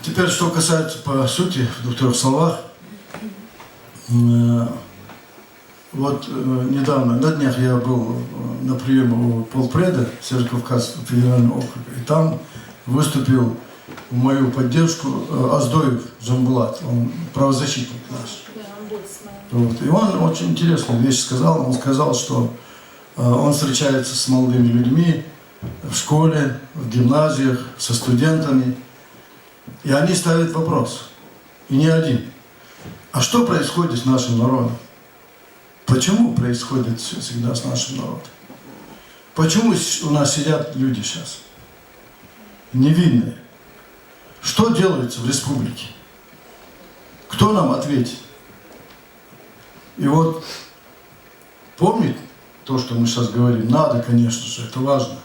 Теперь, что касается по сути, в 2 словах. Вот недавно, на днях я был на приеме у полпреда Северокавказского федерального округа, и там выступил в мою поддержку Аздоев Жамбулат, он правозащитник наш. Вот. И он очень интересную вещь сказал. Он сказал, что он встречается с молодыми людьми в школе, в гимназиях, со студентами, и они ставят вопрос, и не один. А что происходит с нашим народом? Почему происходит все всегда с нашим народом? Почему у нас сидят люди сейчас невинные? Что делается в республике? Кто нам ответит? И вот помнить то, что мы сейчас говорим, надо, конечно же, это важно.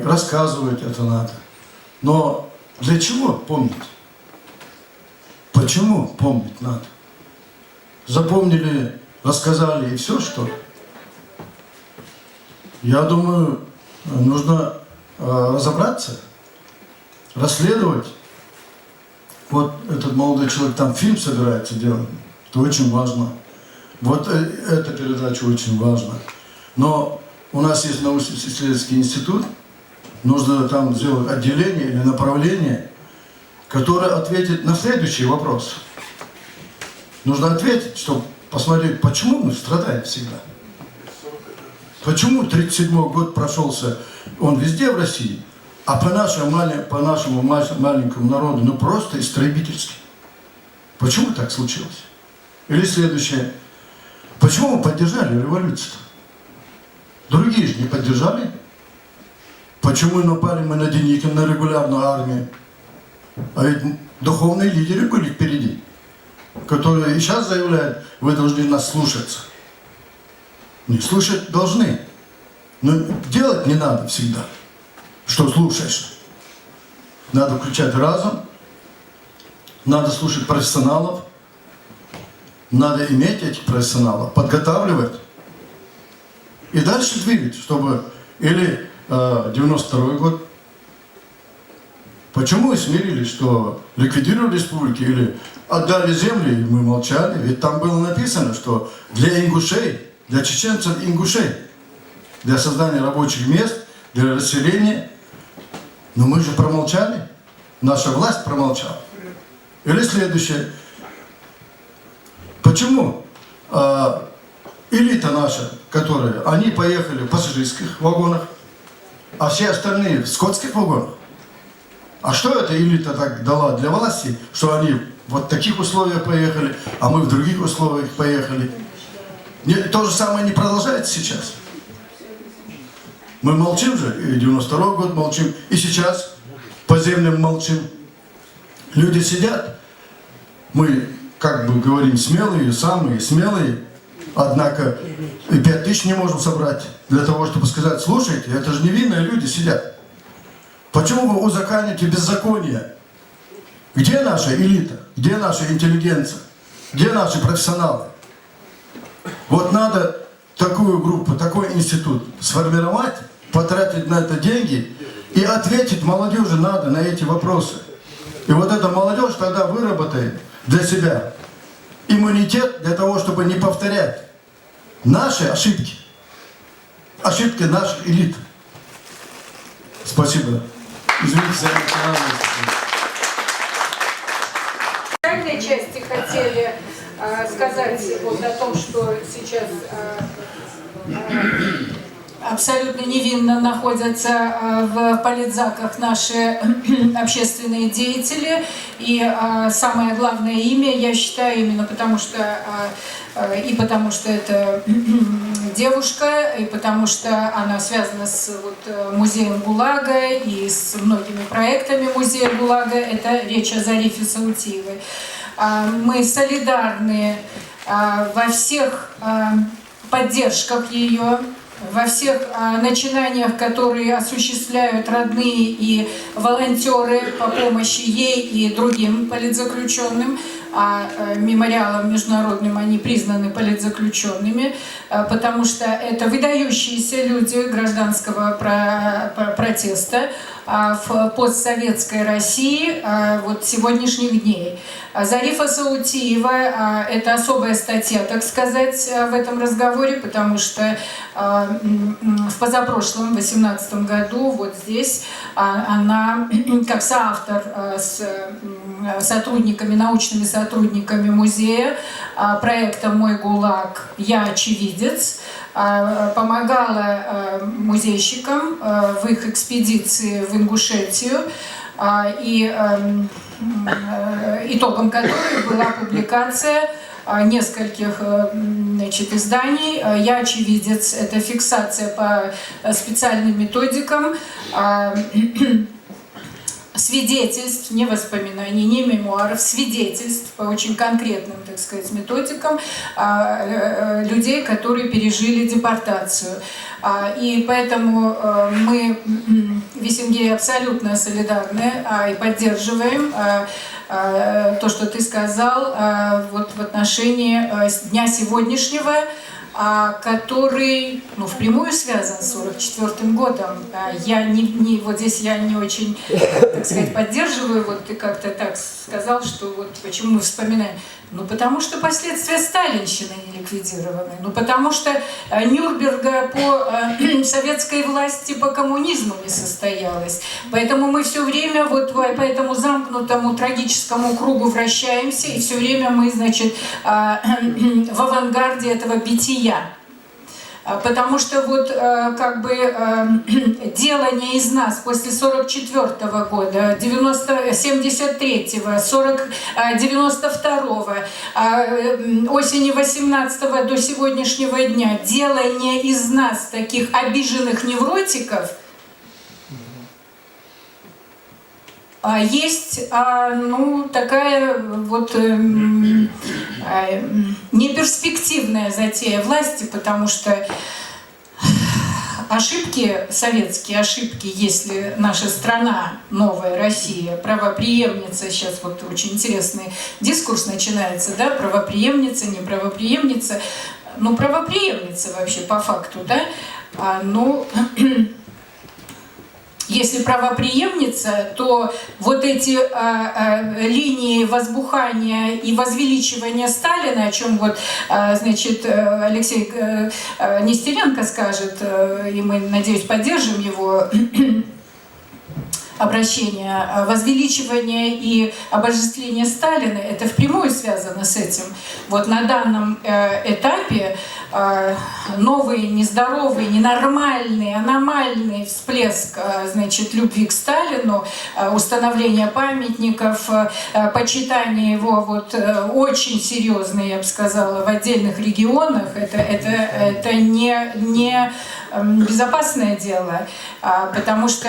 Рассказывать это надо. Но для чего помнить? Почему помнить надо? Запомнили, рассказали и все, что ли? Я думаю, нужно разобраться, расследовать. Вот этот молодой человек там фильм собирается делать. Это очень важно. Вот эта передача очень важна. Но у нас есть научно-исследовательский институт. Нужно там сделать отделение или направление, которое ответит на следующий вопрос. Нужно ответить, чтобы посмотреть, почему мы страдаем всегда. Почему 1937 год прошелся, он везде в России, а по нашему маленькому народу, ну просто истребительски. Почему так случилось? Или следующее. Почему мы поддержали революцию-то? Другие же не поддержали. Почему напали мы на Деникина, на регулярную армию? А ведь духовные лидеры были впереди, которые и сейчас заявляют, вы должны нас слушаться. Не слушать должны. Но делать не надо всегда, что слушаешь. Надо включать разум, надо слушать профессионалов, надо иметь этих профессионалов, подготавливать и дальше двигать, чтобы или 92-й год. Почему мы смирились, что ликвидировали республики или отдали земли, и мы молчали? Ведь там было написано, что для ингушей, для чеченцев ингушей, для создания рабочих мест, для расселения. Но мы же промолчали. Наша власть промолчала. Или следующее. Почему элита наша, которые, они поехали в пассажирских вагонах, а все остальные в скотских вагонах? А что эта элита так дала для власти, что они вот в таких условиях поехали, а мы в других условиях поехали? То же самое не продолжается сейчас. Мы молчим же, и 92-й год молчим, и сейчас по землям молчим. Люди сидят, мы, как бы говорим, смелые, самые смелые, однако и 5000 не можем собрать для того, чтобы сказать, слушайте, это же невинные люди сидят. Почему вы узаконите беззаконие? Где наша элита? Где наша интеллигенция? Где наши профессионалы? Вот надо такую группу, такой институт сформировать, потратить на это деньги и ответить молодежи надо на эти вопросы. И вот эта молодежь тогда выработает для себя иммунитет для того, чтобы не повторять наши ошибки. Ошибки наших элит. Спасибо. Извините за эмоциональность. В крайней части хотели сказать вот о том, что сейчас абсолютно невинно находятся в политзаках наши общественные деятели. И самое главное имя, я считаю, именно потому что это девушка, и потому что она связана с музеем ГУЛАГа и с многими проектами музея ГУЛАГа. Это речь о Зарифе Саутиевой. Мы солидарны во всех поддержках ее, во всех начинаниях, которые осуществляют родные и волонтеры по помощи ей и другим политзаключенным, мемориалом международным они признаны политзаключенными, потому что это выдающиеся люди гражданского протеста. в постсоветской России вот сегодняшних дней. Зарифа Саутиева – это особая статья, так сказать, в этом разговоре, потому что в позапрошлом, 2018 году, вот здесь, она, как соавтор с сотрудниками, научными сотрудниками музея проекта «Мой ГУЛАГ. Я очевидец», помогала музейщикам в их экспедиции в Ингушетию, и итогом которой была публикация нескольких, значит, изданий. «Я очевидец» — это фиксация по специальным методикам свидетельств, не воспоминаний, не мемуаров, свидетельств по очень конкретным, так сказать, методикам людей, которые пережили депортацию. И поэтому мы в Исенгире абсолютно солидарны и поддерживаем то, что ты сказал, вот в отношении дня сегодняшнего, который, ну, впрямую связан с 1944 годом. Вот здесь я не очень, так сказать, поддерживаю. Вот ты как-то так сказал, что вот почему мы вспоминаем. Ну, потому что последствия сталинщины не ликвидированы. Ну, потому что Нюрнберга по советской власти, по коммунизму не состоялось. Поэтому мы все время вот по этому замкнутому трагическому кругу вращаемся, и все время мы, значит, в авангарде этого бития. Потому что вот как бы делание из нас после 44-го года, 73-го, 92-го, осени 18-го до сегодняшнего дня, делание из нас таких обиженных невротиков, есть, ну, такая вот неперспективная затея власти, потому что ошибки, советские ошибки, если наша страна, новая Россия, правопреемница, сейчас вот очень интересный дискурс начинается, да, правопреемница, не правопреемница, ну, правопреемница вообще по факту, да, ну, если правопреемница, то вот эти линии возбухания и возвеличивания Сталина, о чем вот, значит, Алексей Нестеренко скажет, и мы, надеюсь, поддержим его обращение, возвеличивание и обожествление Сталина, это впрямую связано с этим. Вот на данном этапе новый, нездоровый, ненормальный, аномальный всплеск, значит, любви к Сталину, установление памятников, почитание его вот очень серьезно, я бы сказала, в отдельных регионах, это не безопасное дело, потому что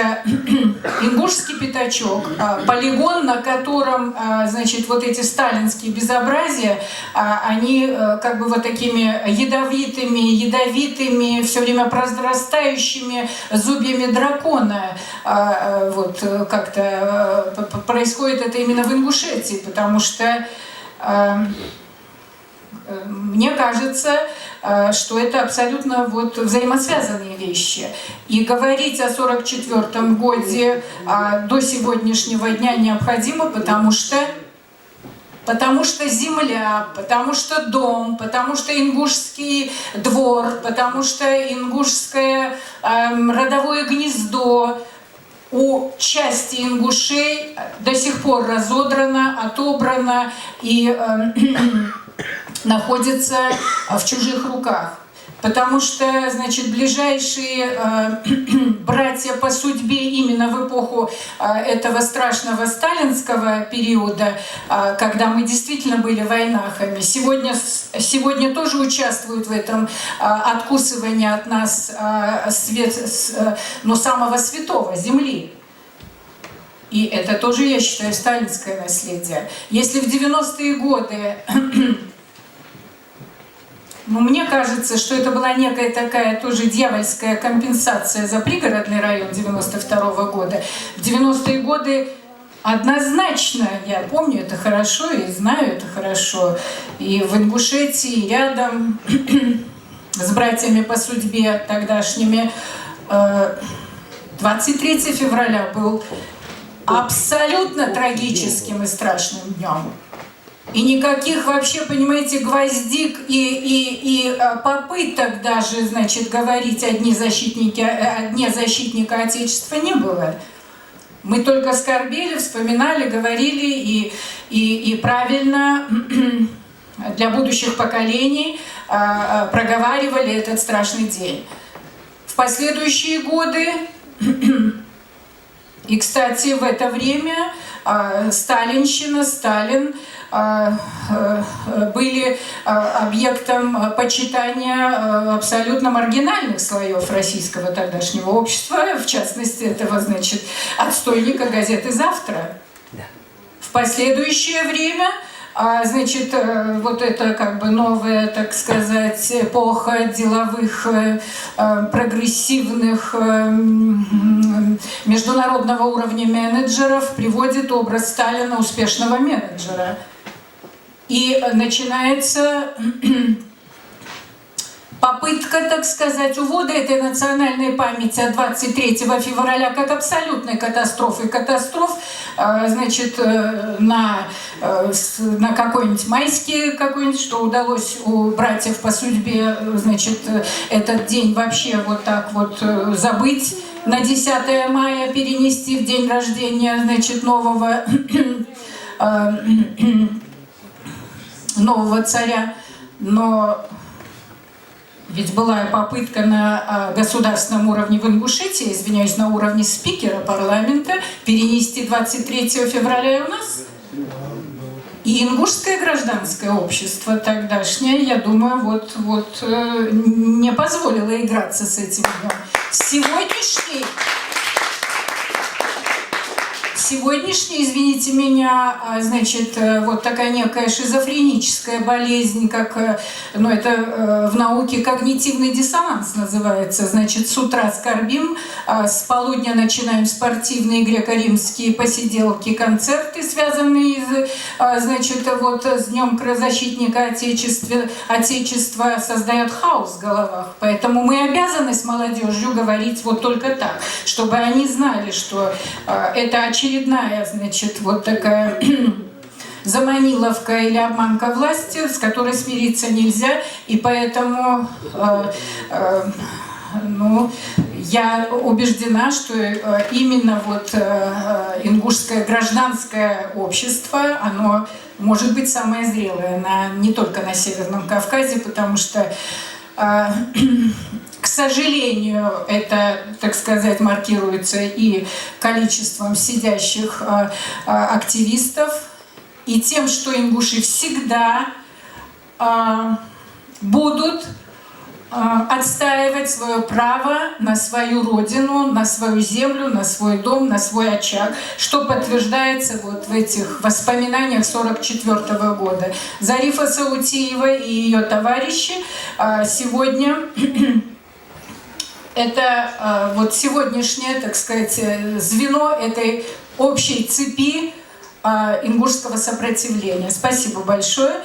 Ингушский пятачок, полигон, на котором, значит, вот эти сталинские безобразия, они как бы вот такими ядовитыми, все время произрастающими зубьями дракона, вот как-то происходит это именно в Ингушетии, потому что мне кажется, что это абсолютно вот взаимосвязанные вещи. И говорить о 1944 году до сегодняшнего дня необходимо, потому что земля, потому что дом, потому что ингушский двор, потому что ингушское родовое гнездо у части ингушей до сих пор разодрано, отобрано и находится в чужих руках. Потому что, значит, ближайшие братья по судьбе именно в эпоху этого страшного сталинского периода, когда мы действительно были войнахами, сегодня тоже участвуют в этом откусывании от нас самого святого, земли. И это тоже, я считаю, сталинское наследие. Если в 90-е годы, ну, мне кажется, что это была некая такая тоже дьявольская компенсация за пригородный район 92-го года. В 90-е годы однозначно, я помню это хорошо и знаю это хорошо, и в Ингушетии, рядом с братьями по судьбе тогдашними, 23 февраля был абсолютно трагическим и страшным днем. И никаких вообще, понимаете, гвоздик и попыток даже, значит, говорить о дне защитника Отечества не было. Мы только скорбели, вспоминали, говорили и правильно для будущих поколений проговаривали этот страшный день. В последующие годы, и, кстати, в это время сталинщина, Сталин были объектом почитания абсолютно маргинальных слоев российского тогдашнего общества, в частности, этого, значит, отстойника газеты «Завтра». В последующее время, значит, вот это как бы новая, так сказать, эпоха деловых, прогрессивных, международного уровня менеджеров приводит образ Сталина успешного менеджера. И начинается попытка, так сказать, увода этой национальной памяти от 23 февраля как абсолютной катастрофы. Значит, на какой-нибудь майский какой-нибудь, что удалось у братьев по судьбе, значит, этот день вообще вот так вот забыть, на 10 мая перенести в день рождения, значит, нового царя. Но ведь была попытка на государственном уровне в Ингушетии, извиняюсь, на уровне спикера парламента перенести 23 февраля и у нас. И ингушское гражданское общество тогдашнее, я думаю, вот не позволило играться с этим днем. Сегодняшний, извините меня, значит, вот такая некая шизофреническая болезнь, как, ну, это в науке когнитивный диссонанс называется. Значит, с утра скорбим, с полудня начинаем спортивные греко-римские посиделки, концерты, связанные, значит, вот с Днем защитника Отечества, создает хаос в головах. Поэтому мы обязаны с молодежью говорить вот только так, чтобы они знали, что это очередная, значит, вот такая заманиловка или обманка власти, с которой смириться нельзя, и поэтому ну, я убеждена, что именно вот ингушское гражданское общество, оно может быть самое зрелое не только на Северном Кавказе, потому что к сожалению, это, так сказать, маркируется и количеством сидящих активистов, и тем, что ингуши всегда будут отстаивать свое право на свою родину, на свою землю, на свой дом, на свой очаг, что подтверждается вот в этих воспоминаниях 1944 года. Зарифа Саутиева и ее товарищи сегодня это вот сегодняшнее, так сказать, звено этой общей цепи ингушского сопротивления. Спасибо большое.